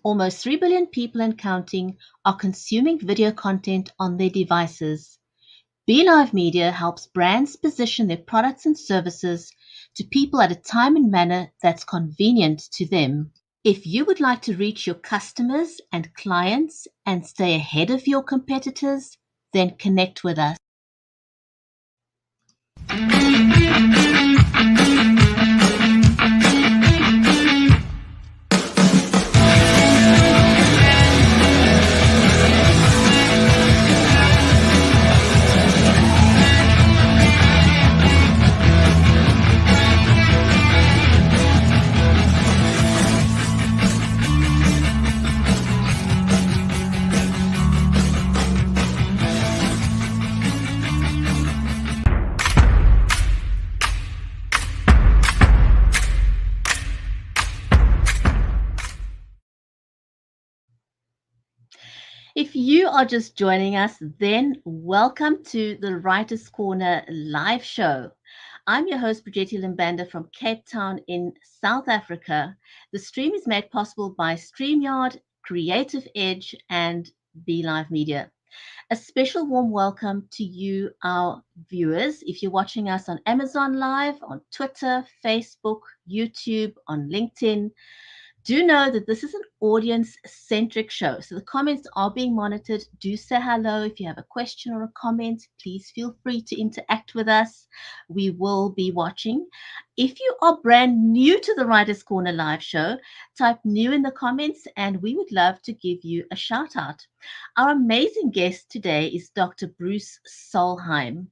Almost 3 billion people and counting are consuming video content on their devices. BeLive Media helps brands position their products and services to people at a time and manner that's convenient to them. If you would like to reach your customers and clients and stay ahead of your competitors, then connect with us. If you are just joining us, then welcome to the Writer's Corner live show. I'm your host, Brigitte Limbanda from Cape Town in South Africa. The stream is made possible by StreamYard, Creative Edge, and BeLive Media. A special warm welcome to you, our viewers. If you're watching us on Amazon Live, on Twitter, Facebook, YouTube, on LinkedIn, do know that this is an audience-centric show. So the comments are being monitored. Do say hello. If you have a question or a comment, please feel free to interact with us. We will be watching. If you are brand new to the Writers Corner live show, type new in the comments and we would love to give you a shout out. Our amazing guest today is Dr. Bruce Solheim,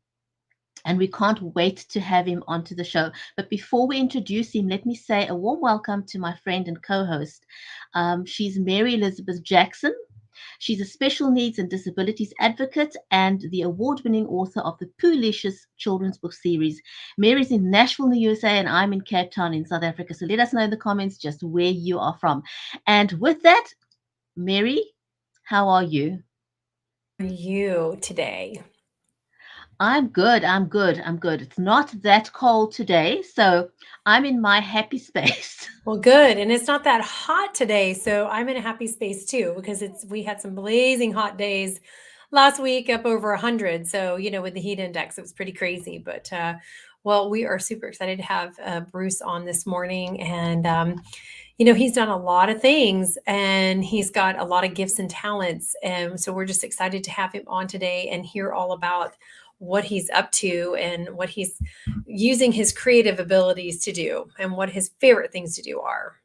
and we can't wait to have him onto the show. But before we introduce him, let me say a warm welcome to my friend and co-host. She's Mary Elizabeth Jackson. She's a special needs and disabilities advocate and the award-winning author of the Poolicious children's book series. Mary's in Nashville, in the USA, and I'm in Cape Town in South Africa. So let us know in the comments just where you are from. And with that, Mary, how are you? How are you today? I'm good. I'm good. I'm good. It's not that cold today, so I'm in my happy space. Well, good. And it's not that hot today, so I'm in a happy space too because we had some blazing hot days last week up over 100. So, with the heat index, it was pretty crazy. But well, we are super excited to have Bruce on this morning, and he's done a lot of things and he's got a lot of gifts and talents, and so we're just excited to have him on today and hear all about what he's up to and what he's using his creative abilities to do and what his favorite things to do are.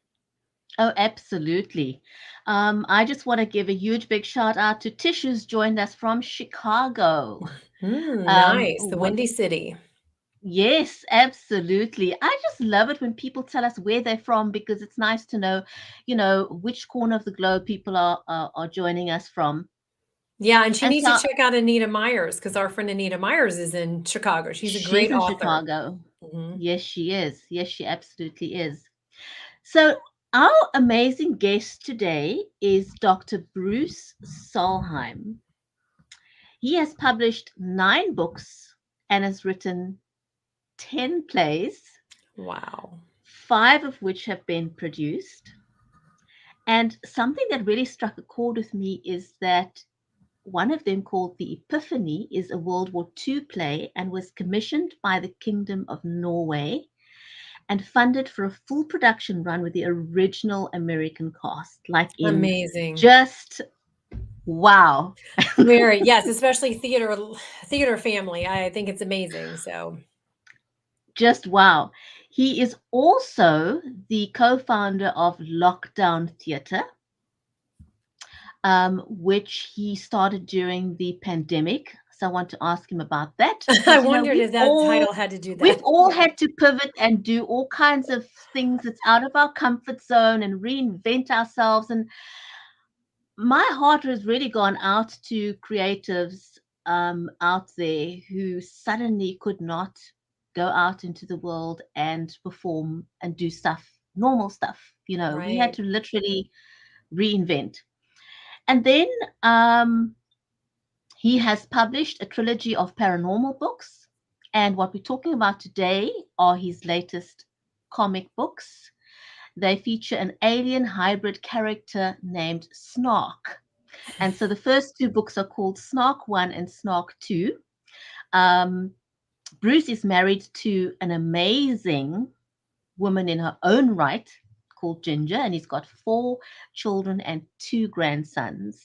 Oh, absolutely. I just want to give a huge big shout out to Tish, who's joined us from Chicago. Nice. The Windy City. Yes, absolutely. I just love it when people tell us where they're from because it's nice to know, which corner of the globe people are joining us from. Yeah, and she And needs to so check out Anita Myers because our friend Anita Myers is in Chicago. She's a she's great in author. Chicago. Mhm. Yes, she is. Yes, she absolutely is. So, our amazing guest today is Dr. Bruce Solheim. He has published 9 books and has written 10 plays, Wow. 5 of which have been produced. And something that really struck a chord with me is that one of them, called The Epiphany, is a World War II play and was commissioned by the Kingdom of Norway and funded for a full production run with the original American cast. Like in Amazing. just wow. Very, yes, especially theater family. I think it's amazing. So Just wow. He is also the co-founder of Lockdown Theatre, which he started during the pandemic. So I want to ask him about that I because wondered if that title had to do we've that. all Yeah. had to pivot and do all kinds of things that's out of our comfort zone and reinvent ourselves. And my heart has really gone out to creatives out there who suddenly could not go out into the world and perform and do stuff, normal stuff. We had Right. to literally reinvent. And then um, he has published a trilogy of paranormal books. And what we're talking about today are his latest comic books. They feature an alien hybrid character named Snarc. And so the first two books are called Snarc 1 and Snarc 2. Bruce is married to an amazing woman in her own right called Ginger, and he's got 4 children and 2 grandsons.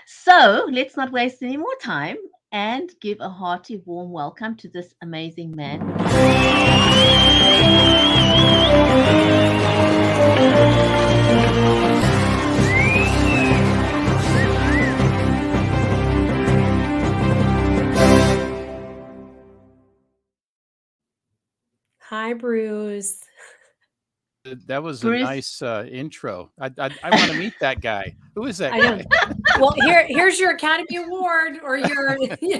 So let's not waste any more time and give a hearty, warm welcome to this amazing man. Hi, Bruce. That was Bruce. a nice intro. I want to meet that guy. Who is that guy? Well, here's your Academy Award or your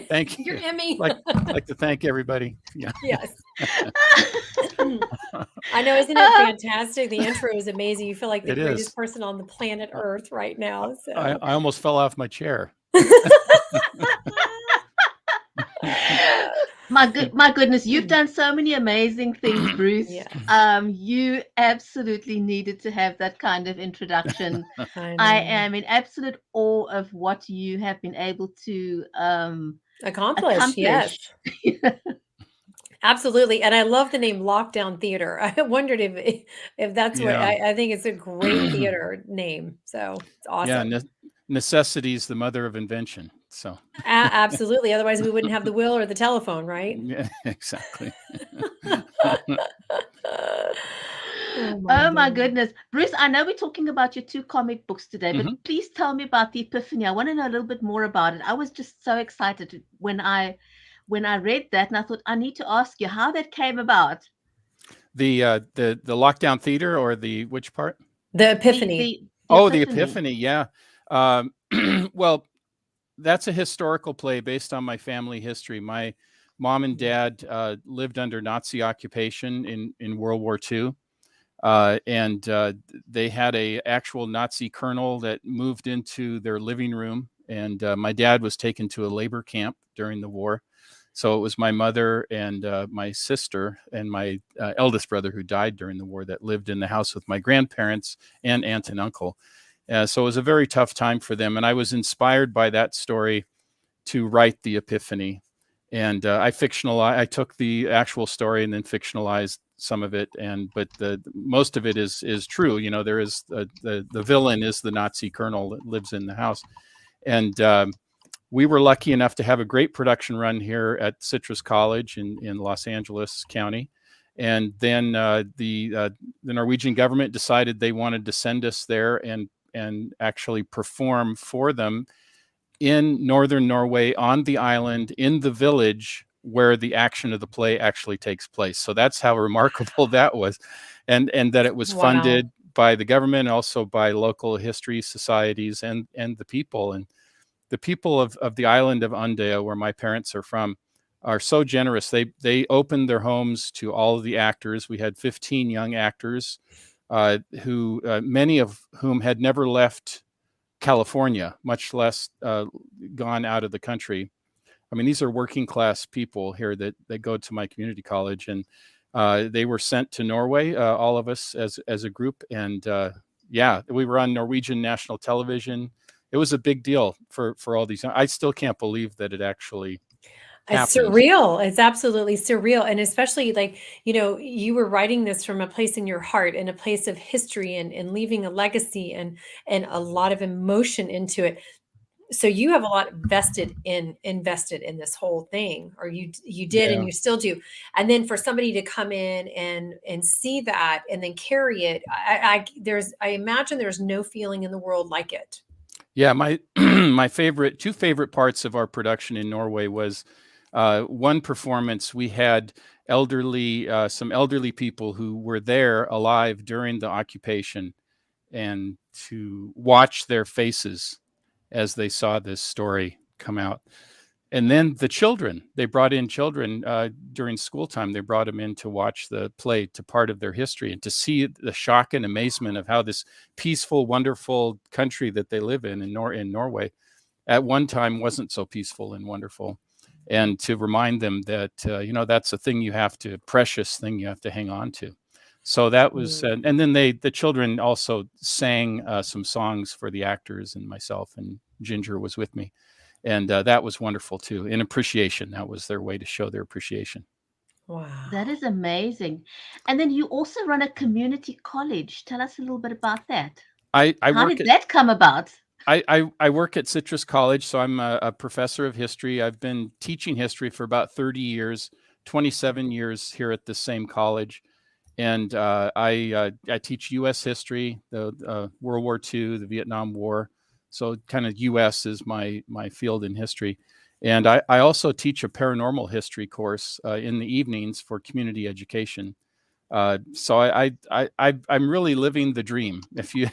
Thank you. your Emmy. I'd like to thank everybody. Yeah. Yes. I know, isn't it fantastic? The intro is amazing. You feel like the greatest person on the planet Earth right now. So I almost fell off my chair. My goodness, you've done so many amazing things, Bruce. Yeah. You absolutely needed to have that kind of introduction. I am in absolute awe of what you have been able to accomplish. Yes. Absolutely. And I love the name Lockdown Theater. I wondered if that's what I think it's a great theater name. So it's awesome. Yeah, necessity is the mother of invention. So absolutely. Otherwise we wouldn't have the will or the telephone, right? Yeah, exactly. Oh my goodness. Bruce, I know we're talking about your 2 comic books today, but please tell me about the Epiphany. I want to know a little bit more about it. I was just so excited when I read that, and I thought I need to ask you how that came about. The Lockdown Theater, or the which part? The Epiphany. The Epiphany. Yeah. Well, that's a historical play based on my family history. My mom and dad lived under Nazi occupation in World War II. And they had a actual Nazi colonel that moved into their living room. And my dad was taken to a labor camp during the war. So it was my mother and my sister and my eldest brother, who died during the war, that lived in the house with my grandparents and aunt and uncle. So it was a very tough time for them. And I was inspired by that story to write the Epiphany. And I took the actual story and then fictionalized some of it. But the most of it is true. You know, there is the villain is the Nazi colonel that lives in the house. And we were lucky enough to have a great production run here at Citrus College in Los Angeles County. And then the Norwegian government decided they wanted to send us there and actually perform for them in northern Norway, on the island, in the village where the action of the play actually takes place. So that's how remarkable that was. And that it was funded by the government, also by local history societies and the people. And the people of the island of Andøya, where my parents are from, are so generous. They opened their homes to all of the actors. We had 15 young actors who many of whom had never left California, much less gone out of the country. I mean, these are working class people here that go to my community college, and they were sent to Norway, all of us as a group. And we were on Norwegian national television. It was a big deal for all these. I still can't believe that it actually It's surreal. It's absolutely surreal. And especially, like, you know, you were writing this from a place in your heart and a place of history and leaving a legacy and a lot of emotion into it. So you have a lot invested in this whole thing, or you did, and you still do. And then for somebody to come in and see that and then carry it, I imagine there's no feeling in the world like it. Yeah, my two favorite parts of our production in Norway was one performance. We had some elderly people who were there alive during the occupation, and to watch their faces as they saw this story come out. And then the children, they brought in children during school time. They brought them in to watch the play, to part of their history, and to see the shock and amazement of how this peaceful, wonderful country that they live in Norway at one time wasn't so peaceful and wonderful. And to remind them that, that's a thing precious thing you have to hang on to. So that was, and then the children also sang some songs for the actors and myself, and Ginger was with me. And that was wonderful too. In appreciation, that was their way to show their appreciation. Wow. That is amazing. And then you also run a community college. Tell us a little bit about that. How did that come about? I work at Citrus College, so I'm a professor of history. I've been teaching history for about 30 years, 27 years here at the same college. And I teach U.S. history, the World War II, the Vietnam War. So kind of U.S. is my field in history. And I also teach a paranormal history course in the evenings for community education. So I'm really living the dream. If you,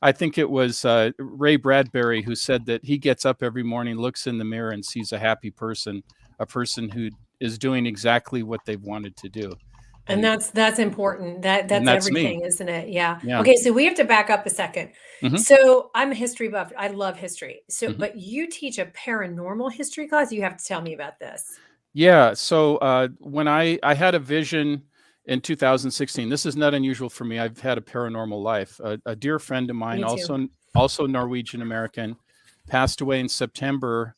I think it was Ray Bradbury who said that he gets up every morning, looks in the mirror and sees a happy person, a person who is doing exactly what they've wanted to do. And that's important. That's everything, me. Isn't it? Yeah. Okay. So we have to back up a second. So I'm a history buff. I love history. So, but you teach a paranormal history class. You have to tell me about this. Yeah. So when I had a vision in 2016, this is not unusual for me. I've had a paranormal life. A dear friend of mine, also Norwegian American, passed away in September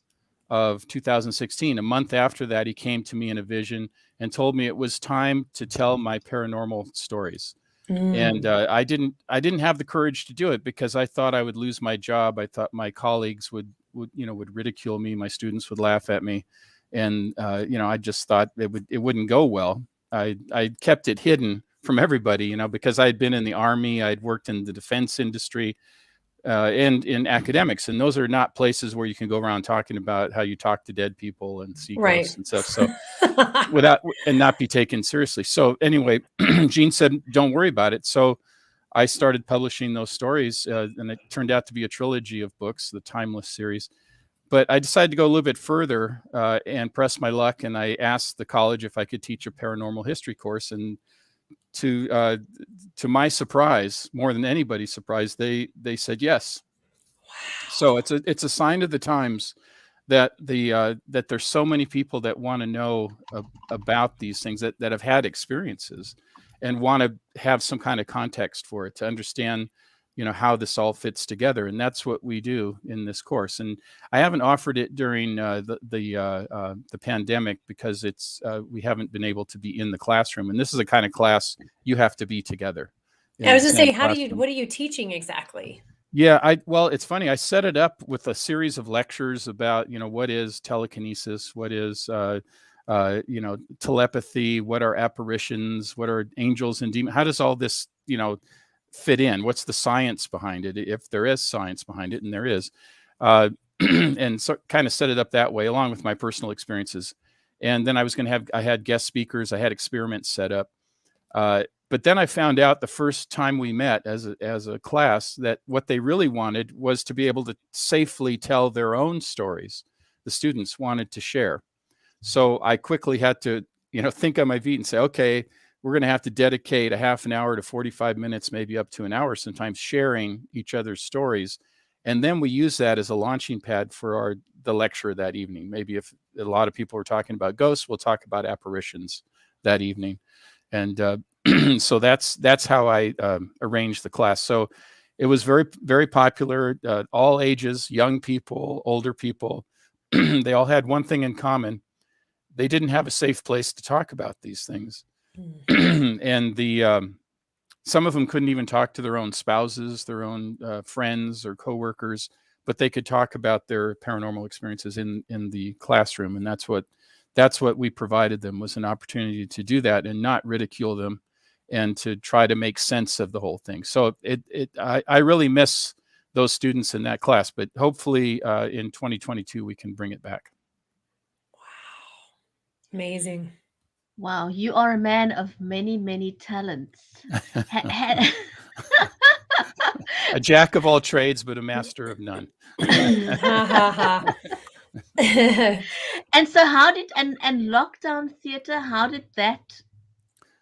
of 2016. A month after that, he came to me in a vision and told me it was time to tell my paranormal stories. And I didn't have the courage to do it because I thought I would lose my job. I thought my colleagues would ridicule me. My students would laugh at me. And, I just thought it wouldn't go well. I kept it hidden from everybody, because I'd been in the Army, I'd worked in the defense industry, and in academics, and those are not places where you can go around talking about how you talk to dead people and see ghosts and stuff. So and not be taken seriously. So anyway, Jean said, "Don't worry about it." So I started publishing those stories, and it turned out to be a trilogy of books, the Timeless series. But I decided to go a little bit further and press my luck, and I asked the college if I could teach a paranormal history course. And to my surprise, more than anybody's surprise, they said yes. Wow. So it's a sign of the times that that there's so many people that want to know about these things, that have had experiences and want to have some kind of context for it, to understand how this all fits together. And that's what we do in this course. And I haven't offered it during the pandemic because we haven't been able to be in the classroom. And this is a kind of class you have to be together. I was going to say, what are you teaching exactly? Yeah, well, it's funny. I set it up with a series of lectures about, what is telekinesis, what is, telepathy, what are apparitions, what are angels and demons, how does all this, fit in? What's the science behind it, if there is science behind it, and there is, and so kind of set it up that way, along with my personal experiences. And then I had guest speakers, I had experiments set up. But then I found out the first time we met as a class that what they really wanted was to be able to safely tell their own stories. The students wanted to share. So I quickly had to, think on my feet and say, okay, we're going to have to dedicate a half an hour to 45 minutes, maybe up to an hour sometimes, sharing each other's stories. And then we use that as a launching pad for the lecture that evening. Maybe if a lot of people are talking about ghosts, we'll talk about apparitions that evening. And so that's how I arranged the class. So it was very, very popular, all ages, young people, older people. They all had one thing in common. They didn't have a safe place to talk about these things. And some of them couldn't even talk to their own spouses, their own friends or coworkers, but they could talk about their paranormal experiences in the classroom. And that's what we provided them, was an opportunity to do that and not ridicule them, and to try to make sense of the whole thing. So I really miss those students in that class, but hopefully in 2022 we can bring it back. Wow. Amazing. Wow, you are a man of many, many talents. A jack of all trades, but a master of none. And so how did, and lockdown theater, how did that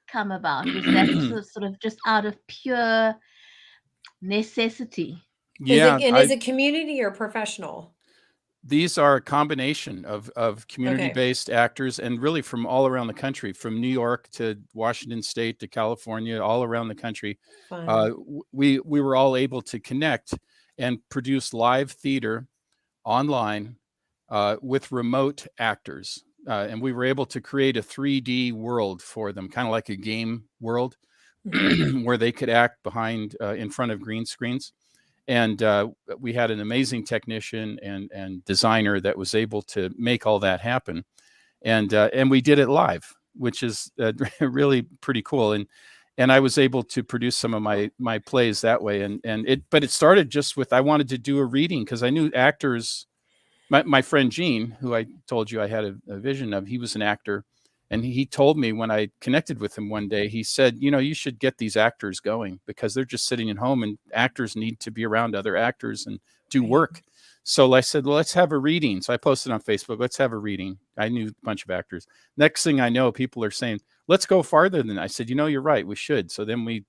come about? Was that sort of just out of pure necessity? Yeah. Is it community or professional? These are a combination of community-based actors, and really from all around the country, from New York to Washington State to California, all around the country. We were all able to connect and produce live theater online with remote actors. And we were able to create a 3D world for them, kind of like a game world, where they could act behind, in front of green screens. And we had an amazing technician and designer that was able to make all that happen. And we did it live, which is really pretty cool. And I was able to produce some of my plays that way. But it started just with, I wanted to do a reading because I knew actors. My friend Gene, who I told you I had a vision of, he was an actor. And he told me when I connected with him one day, he said, you should get these actors going because they're just sitting at home, and actors need to be around other actors and do work. So I said, well, let's have a reading. So I posted on Facebook, let's have a reading. I knew a bunch of actors. Next thing I know, people are saying, let's go farther than that. I said, you're right, we should. So then we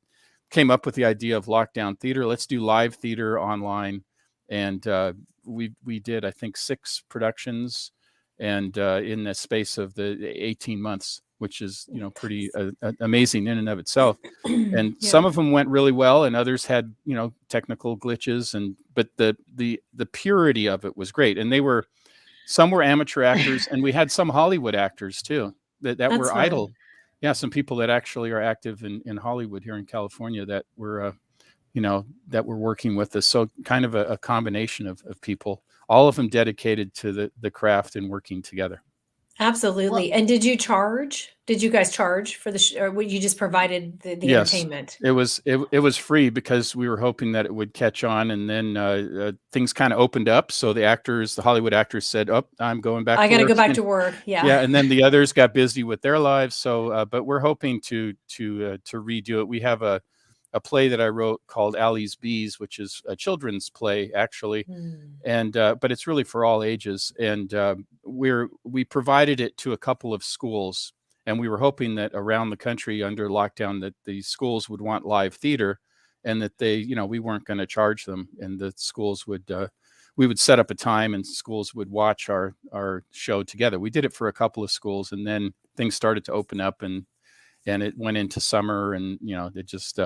came up with the idea of lockdown theater. Let's do live theater online. And we did, I think, 6 productions, and in the space of the 18 months, which is pretty amazing in and of itself. And some of them went really well, and others had technical glitches, but the purity of it was great. And some were amateur actors, and we had some Hollywood actors too that were fun. idle. Yeah, some people that actually are active in Hollywood here in California that were that were working with us. So kind of a combination of people, all of them dedicated to the craft and working together. Absolutely. And did you charge? Did you guys charge for the or you just provided the Yes, entertainment? it was free because we were hoping that it would catch on, and then things kind of opened up. So the Hollywood actors said, "Oh, I'm going back. I got to go back to work." Yeah, and then the others got busy with their lives. So, but we're hoping to redo it. We have a play that I wrote called Allie's Bees, which is a children's play actually, and but it's really for all ages. And we provided it to a couple of schools, and we were hoping that around the country under lockdown that the schools would want live theater, and that we weren't going to charge them, and the schools would we would set up a time and schools would watch our show together. We did it for a couple of schools, and then things started to open up, and it went into summer, and it just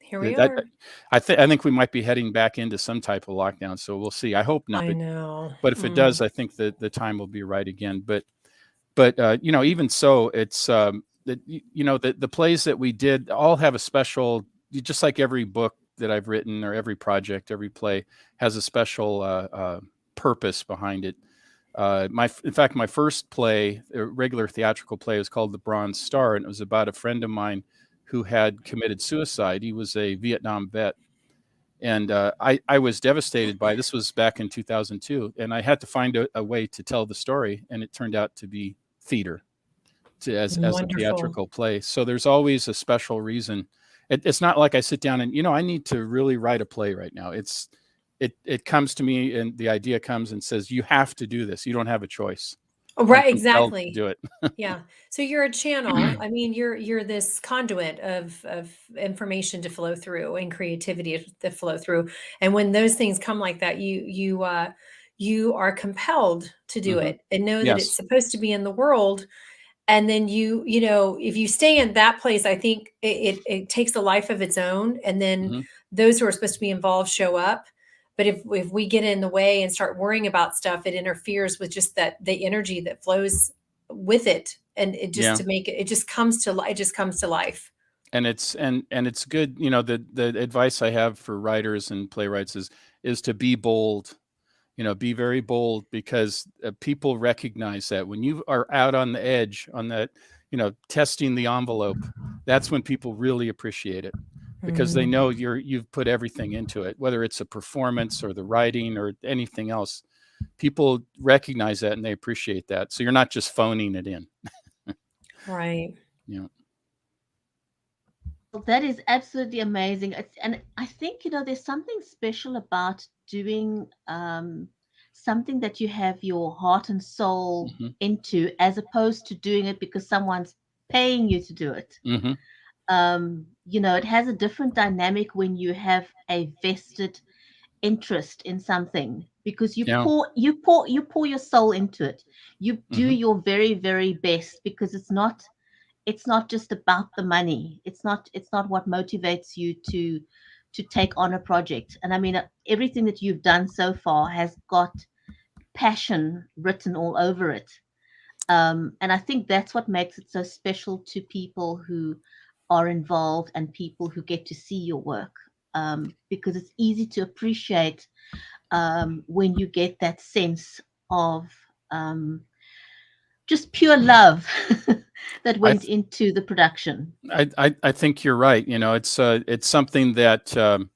here we are. I think we might be heading back into some type of lockdown, so we'll see. I hope not. I know. But if it does, I think that the time will be right again. But even so, it's the plays that we did all have a special, just like every book that I've written or every project, every play has a special purpose behind it. In fact, my first play, a regular theatrical play, was called The Bronze Star, and it was about a friend of mine who had committed suicide. He was a Vietnam vet. And I was devastated by it. This was back in 2002. And I had to find a way to tell the story. And it turned out to be theater as a theatrical play. So there's always a special reason. It's not like I sit down and, I need to really write a play right now. It comes to me, and the idea comes and says, you have to do this. You don't have a choice. Right, exactly. Do it. Yeah. So you're a channel. I mean, you're this conduit of information to flow through and creativity to flow through. And when those things come like that, you are compelled to do it and know that it's supposed to be in the world. And then if you stay in that place, I think it takes a life of its own. And then those who are supposed to be involved show up. But if we get in the way and start worrying about stuff, it interferes with just the energy that flows with it, and it just it just comes to life. And it's good. The advice I have for writers and playwrights is to be bold. Be very bold, because people recognize that when you are out on the edge, on that, testing the envelope, that's when people really appreciate it. Because they know you've put everything into it, whether it's a performance or the writing or anything else. People recognize that and they appreciate that. So you're not just phoning it in. Right. Yeah. Well, that is absolutely amazing. And I think, there's something special about doing something that you have your heart and soul into, as opposed to doing it because someone's paying you to do it. It has a different dynamic when you have a vested interest in something, because you Yeah. pour your soul into it. You do your very, very best, because it's not just about the money. It's not what motivates you to take on a project. And I mean, everything that you've done so far has got passion written all over it. And I think that's what makes it so special to people who are involved and people who get to see your work, because it's easy to appreciate when you get that sense of um, just pure love that I, went into the production. I think you're right. You know, it's something that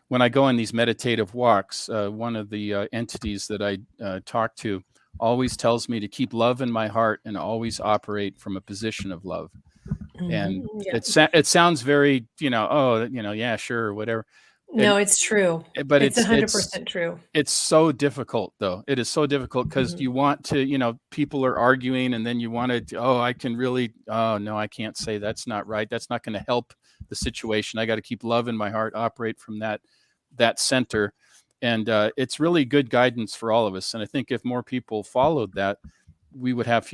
when I go on these meditative walks, one of the entities that I talk to always tells me to keep love in my heart and always operate from a position of love. And Yeah. it sounds very, oh, yeah, sure, whatever. No, it's true. But It's 100% true. it's so difficult, though. It is so difficult because you want to, people are arguing, and then you want to, oh, I can really, oh, no, I can't say that's not right. That's not going to help the situation. I got to keep love in my heart, operate from that center. And it's really good guidance for all of us. And I think if more people followed that, we would have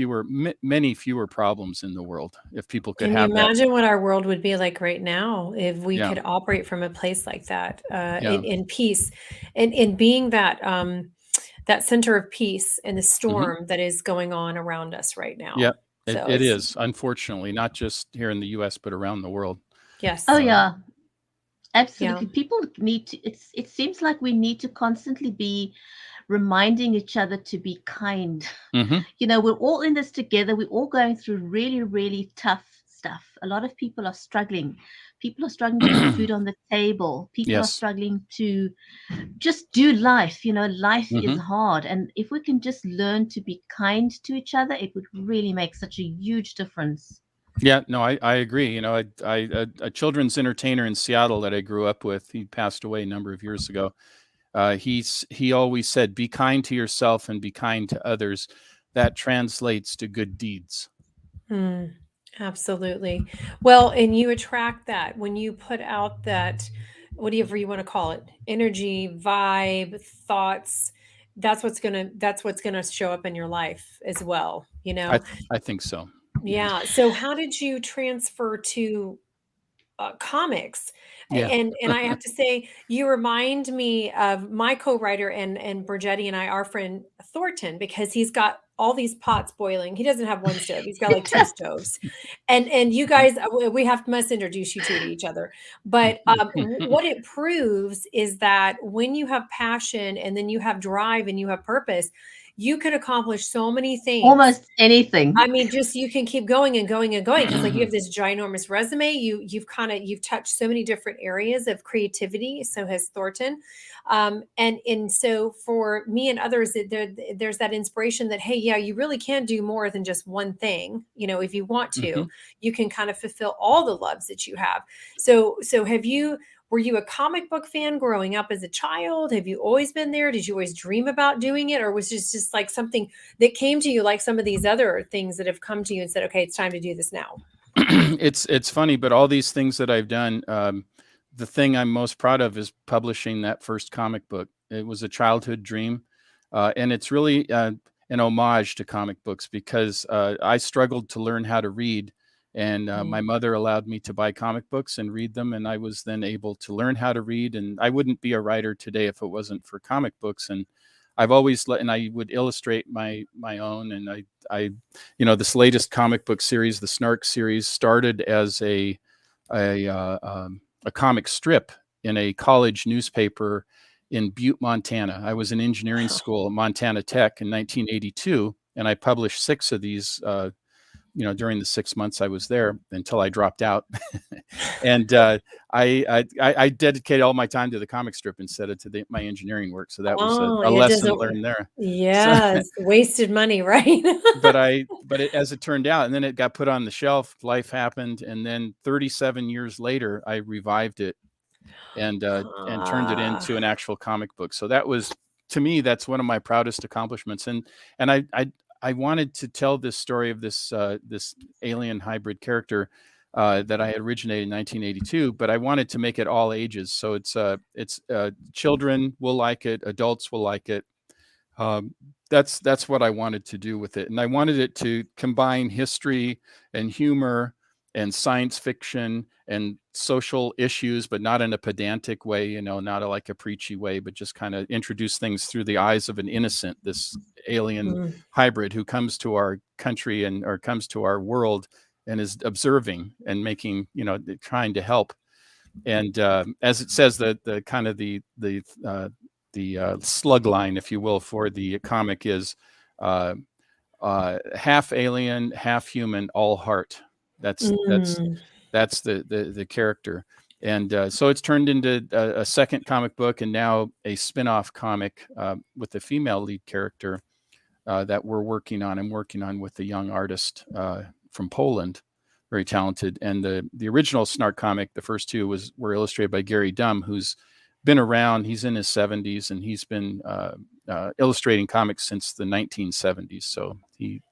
many fewer problems in the world if people could Can you have that. imagine what our world would be like right now if we Yeah. could operate from a place like that, Yeah. in peace, and in being that center of peace in the storm that is going on around us right now. Yeah, So it is, unfortunately, not just here in the US, but around the world. Yes. Oh yeah, Yeah. absolutely. People need to. It seems like we need to constantly be reminding each other to be kind. We're all in this together. We're all going through really, really tough stuff. A lot of people are struggling. People are struggling to put food on the table. People are struggling to just do life. Life is hard. And if we can just learn to be kind to each other, it would really make such a huge difference. Yeah, no, I agree. A children's entertainer in Seattle that I grew up with, he passed away a number of years ago. He always said, be kind to yourself and be kind to others. That translates to good deeds. Absolutely. Well, and you attract that when you put out that, whatever you want to call it, energy, vibe, thoughts. That's what's gonna show up in your life as well. I think so. Yeah. So how did you transfer to comics? Yeah. And I have to say, you remind me of my co-writer and Burgetti and I, our friend Thornton, because he's got all these pots boiling. He doesn't have one stove; he's got like two stoves. And you guys, we must introduce you to each other. But what it proves is that when you have passion and then you have drive and you have purpose, you can accomplish so many things. Almost anything. I mean, just you can keep going and going and going, because like you have this ginormous resume. You've touched so many different areas of creativity. So has Thornton. And so for me and others, there's that inspiration that, hey, yeah, you really can do more than just one thing. If you want to, you can kind of fulfill all the loves that you have. So were you a comic book fan growing up as a child? Have you always been there? Did you always dream about doing it? Or was it just like something that came to you, like some of these other things that have come to you and said, okay, it's time to do this now? It's funny, but all these things that I've done, the thing I'm most proud of is publishing that first comic book. It was a childhood dream. And it's really an homage to comic books, because I struggled to learn how to read. And my mother allowed me to buy comic books and read them. And I was then able to learn how to read. And I wouldn't be a writer today if it wasn't for comic books. And I've always and I would illustrate my own. And I this latest comic book series, the Snarc series, started as a comic strip in a college newspaper in Butte, Montana. I was in engineering school at Montana Tech in 1982. And I published 6 of these during the 6 months I was there, until I dropped out. And I dedicated all my time to the comic strip instead of to my engineering work. So that was a lesson learned there. Yes, wasted money, right? But as it turned out, and then it got put on the shelf, life happened. And then 37 years later, I revived it and turned it into an actual comic book. So that was, to me, that's one of my proudest accomplishments. And I wanted to tell this story of this alien hybrid character that I had originated in 1982, but I wanted to make it all ages. So it's children will like it, adults will like it. That's what I wanted to do with it, and I wanted it to combine history and humor and science fiction and social issues, but not in a pedantic way, not like a preachy way, but just kind of introduce things through the eyes of an innocent, this alien hybrid who comes to our country or comes to our world and is observing and making, trying to help. And as it says, the kind of the slug line, if you will, for the comic is half alien, half human, all heart. That's the character. And so it's turned into a second comic book, and now a spin-off comic with the female lead character that we're working on. I'm working on with a young artist from Poland, very talented. And the original Snarc comic, the first two were illustrated by Gary Dumm, who's been around. He's in his 70s, and he's been illustrating comics since the 1970s. So he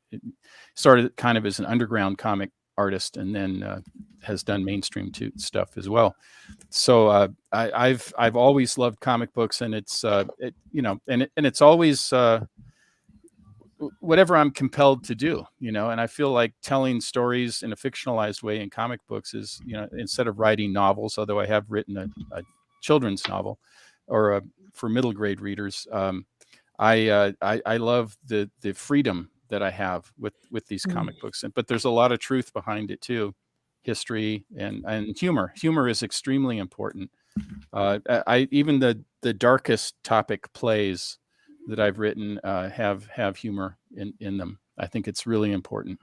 started kind of as an underground comic artist, and then has done mainstream stuff as well. So I've always loved comic books, and it's it's always whatever I'm compelled to do, and I feel like telling stories in a fictionalized way in comic books is, instead of writing novels, although I have written a children's novel or for middle grade readers, I love the freedom that I have with these comic books, but there's a lot of truth behind it too, history and humor. Humor is extremely important. Even the darkest topic plays that I've written have humor in them. I think it's really important.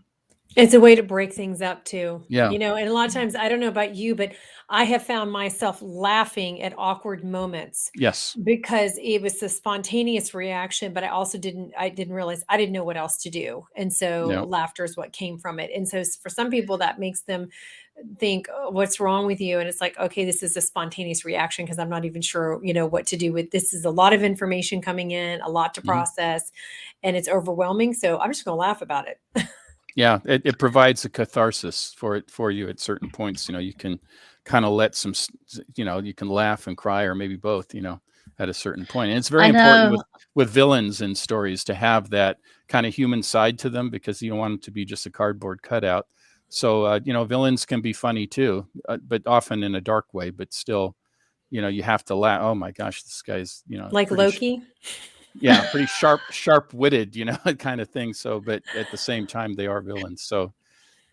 It's a way to break things up too. Yeah. And a lot of times, I don't know about you, but I have found myself laughing at awkward moments. Yes. Because it was a spontaneous reaction, but I didn't realize I didn't know what else to do. And so laughter is what came from it. And so for some people that makes them think, oh, what's wrong with you? And it's like, okay, this is a spontaneous reaction because I'm not even sure, what to do with this. Is a lot of information coming in, a lot to process, and it's overwhelming. So I'm just going to laugh about it. Yeah, it provides a catharsis for you at certain points. You can kind of let some, you can laugh and cry, or maybe both, at a certain point. And it's very important with villains in stories to have that kind of human side to them, because you don't want them to be just a cardboard cutout. So, villains can be funny too, but often in a dark way, but still, you have to laugh. Oh my gosh, this guy's, like Loki. Yeah, pretty sharp-witted, kind of thing. So, but at the same time, they are villains. So,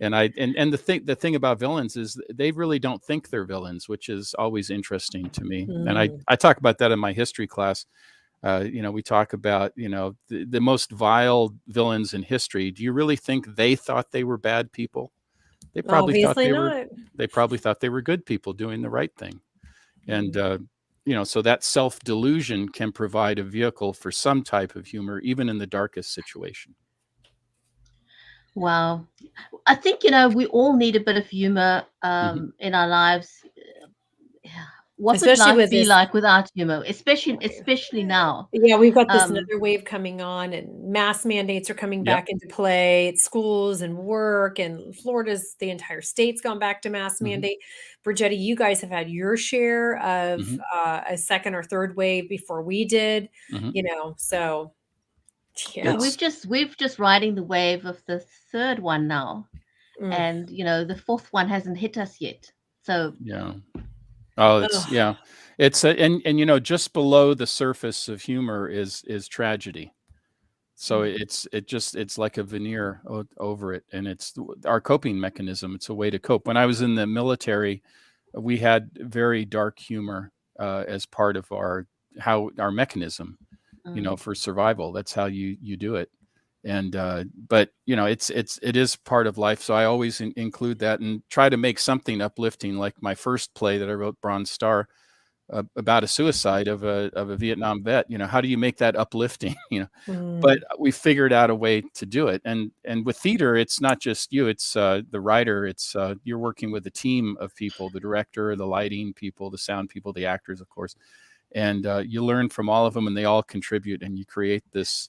and the thing about villains is they really don't think they're villains, which is always interesting to me. And I talk about that in my history class. We talk about the most vile villains in history. Do you really think they thought they were bad people? They probably thought they were good people doing the right thing. And so that self-delusion can provide a vehicle for some type of humor, even in the darkest situation. Wow. I think, we all need a bit of humor in our lives. What would life be like without humor, especially now? Yeah, we've got this another wave coming on, and mask mandates are coming back into play at schools and work, and Florida's, the entire state's gone back to mask mandate. Brigitte, you guys have had your share of a second or third wave before we did, so yeah. We've just riding the wave of the third one now, and the fourth one hasn't hit us yet. So yeah. Oh, it's and just below the surface of humor is tragedy. So it's like a veneer over it, and it's our coping mechanism. It's a way to cope. When I was in the military, we had very dark humor as part of our mechanism, for survival. That's how you do it. And but it is part of life. So I always include that and try to make something uplifting, like my first play that I wrote, Bronze Star, about a suicide of a Vietnam vet. How do you make that uplifting? But we figured out a way to do it. And with theater, it's not just you, it's the writer, it's you're working with a team of people, the director, the lighting people, the sound people, the actors, of course, and you learn from all of them, and they all contribute, and you create this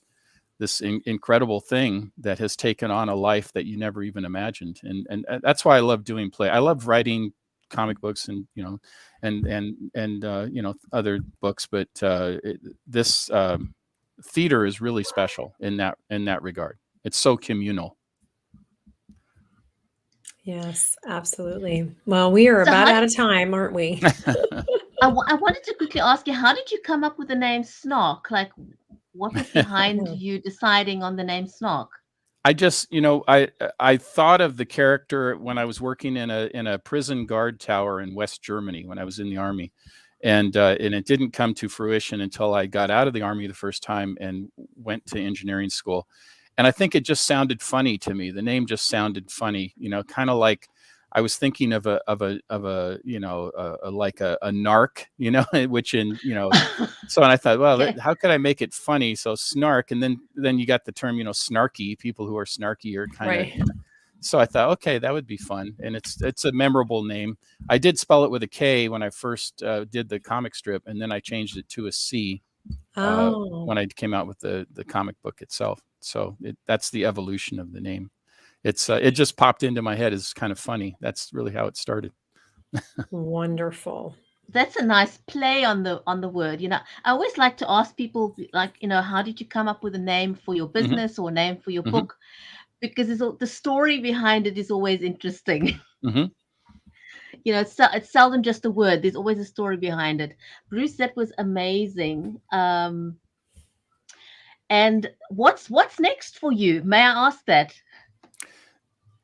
this incredible thing that has taken on a life that you never even imagined. And that's why I love doing play. I love writing comic books and, other books, but this theater is really special in that regard. It's so communal. Yes, absolutely. Well, we are about out of time, aren't we? I wanted to quickly ask you, how did you come up with the name Snarc? Like, what was behind you deciding on the name Snarc? I just, I thought of the character when I was working in a prison guard tower in West Germany when I was in the Army, and it didn't come to fruition until I got out of the Army the first time and went to engineering school. And I think it just sounded funny to me. The name just sounded funny, kind of like I was thinking of a like a narc, which so, and I thought, well, Okay. how could I make it funny? So snark, and then you got the term, snarky. People who are snarky are kind of. Right. So I thought, okay, that would be fun, and it's a memorable name. I did spell it with a K when I first did the comic strip, and then I changed it to a C when I came out with the comic book itself. So that's the evolution of the name. It just popped into my head as kind of funny. That's really how it started. Wonderful. That's a nice play on the word. I always like to ask people, like, how did you come up with a name for your business or name for your book? Because the story behind it is always interesting. It's seldom just a word. There's always a story behind it. Bruce, that was amazing. And what's next for you? May I ask that?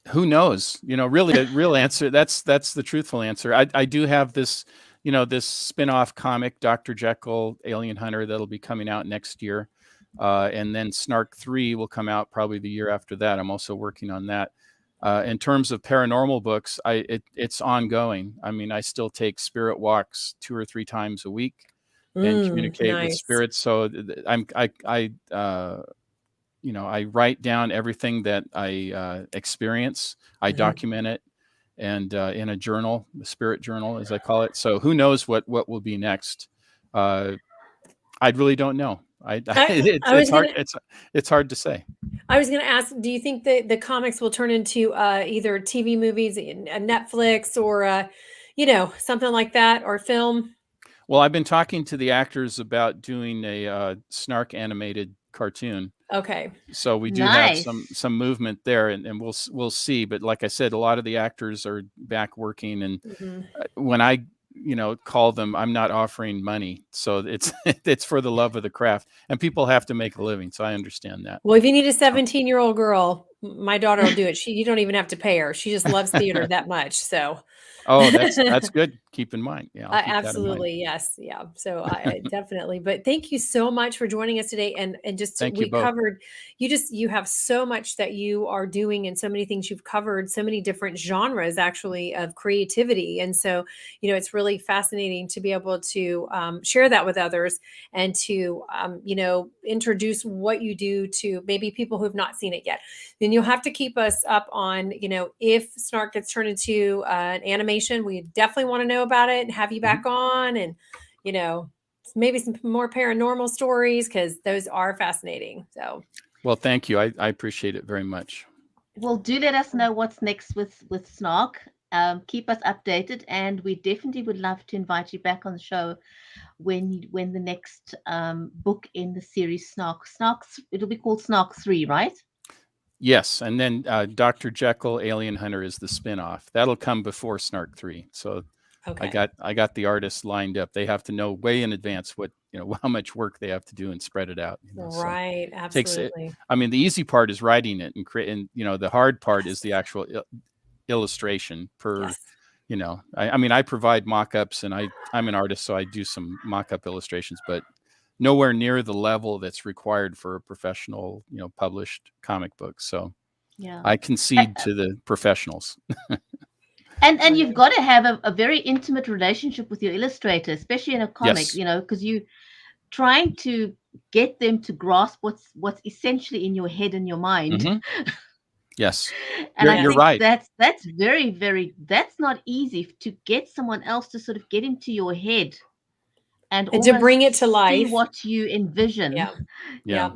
Who knows? Really, the real answer. That's the truthful answer. I do have this, this spin-off comic, Dr. Jekyll, Alien Hunter, that'll be coming out next year. And then Snarc 3 will come out probably the year after that. I'm also working on that. In terms of paranormal books, it's ongoing. I mean, I still take spirit walks 2 or 3 times a week and communicate with spirits. So I write down everything that I experience. I document it, and in a journal, the spirit journal, as I call it. So who knows what will be next? I really don't know. It's hard to say. I was going to ask, do you think that the comics will turn into either TV movies, a Netflix, or something like that, or film? Well, I've been talking to the actors about doing a Snarc animated cartoon. Okay. So we do have some movement there, and we'll see. But like I said, a lot of the actors are back working, and when I call them, I'm not offering money. So it's for the love of the craft, and people have to make a living. So I understand that. Well, if you need a 17-year-old girl, my daughter will do it. You don't even have to pay her. She just loves theater that much. So. Oh, that's good. Keep in mind. Yeah, absolutely. Yes. Yeah. So I definitely, but thank you so much for joining us today. And just, we covered, you have so much that you are doing and so many things you've covered, so many different genres actually of creativity. And so, it's really fascinating to be able to share that with others and to, introduce what you do to maybe people who have not seen it yet. Then you'll have to keep us up on, if Snarc gets turned into an animation, we definitely want to know about it and have you back on, and maybe some more paranormal stories, because those are fascinating. So, well, thank you. I appreciate it very much. Well, do let us know what's next with Snarc. Keep us updated, and we definitely would love to invite you back on the show when the next book in the series Snarc, it'll be called Snarc 3, right? Yes, and then Dr. Jekyll, Alien Hunter is the spin-off. That'll come before Snarc 3. So okay. I got the artists lined up. They have to know way in advance what how much work they have to do and spread it out. Right, so absolutely. The easy part is writing it and creating. The hard part is the actual illustration per. Yes. I provide mock-ups, and I'm an artist, so I do some mock-up illustrations, but nowhere near the level that's required for a professional, published comic book. So yeah, I concede to the professionals. And you've got to have a very intimate relationship with your illustrator, especially in a comic, because you're trying to get them to grasp what's essentially in your head and your mind. Yes, and I think right. That's very, very, that's not easy to get someone else to sort of get into your head. And to bring it to life, see what you envision. Yeah.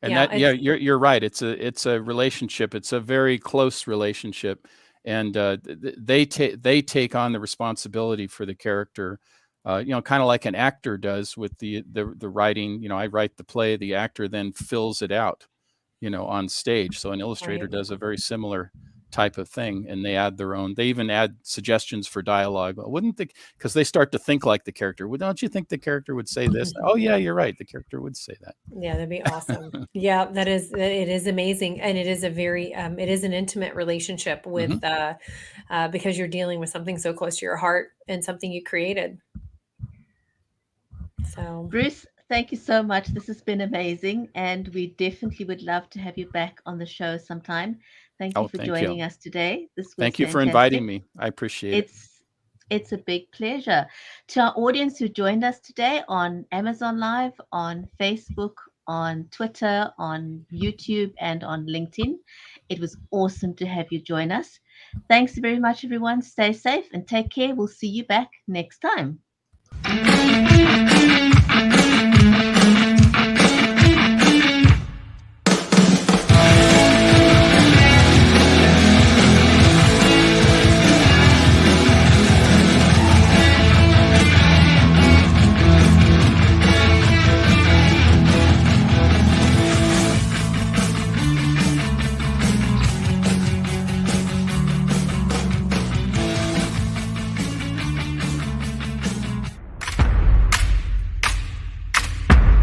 And Yeah, you're right. It's a relationship. It's a very close relationship, and they take on the responsibility for the character, kind of like an actor does with the writing. I write the play, the actor then fills it out, on stage. So an illustrator right. does a very similar type of thing, and they add their own. They even add suggestions for dialogue. Wouldn't they? Because they start to think like the character. Well, don't you think the character would say this? Oh yeah, you're right. The character would say that. Yeah, that'd be awesome. Yeah, it is amazing, and it is a very it is an intimate relationship with because you're dealing with something so close to your heart and something you created. So, Bruce, thank you so much. This has been amazing, and we definitely would love to have you back on the show sometime. Thank you for joining us today. This was Thank you fantastic. for inviting me. I appreciate it. It's a big pleasure. To our audience who joined us today on Amazon Live, on Facebook, on Twitter, on YouTube, and on LinkedIn, it was awesome to have you join us. Thanks very much, everyone. Stay safe and take care. We'll see you back next time.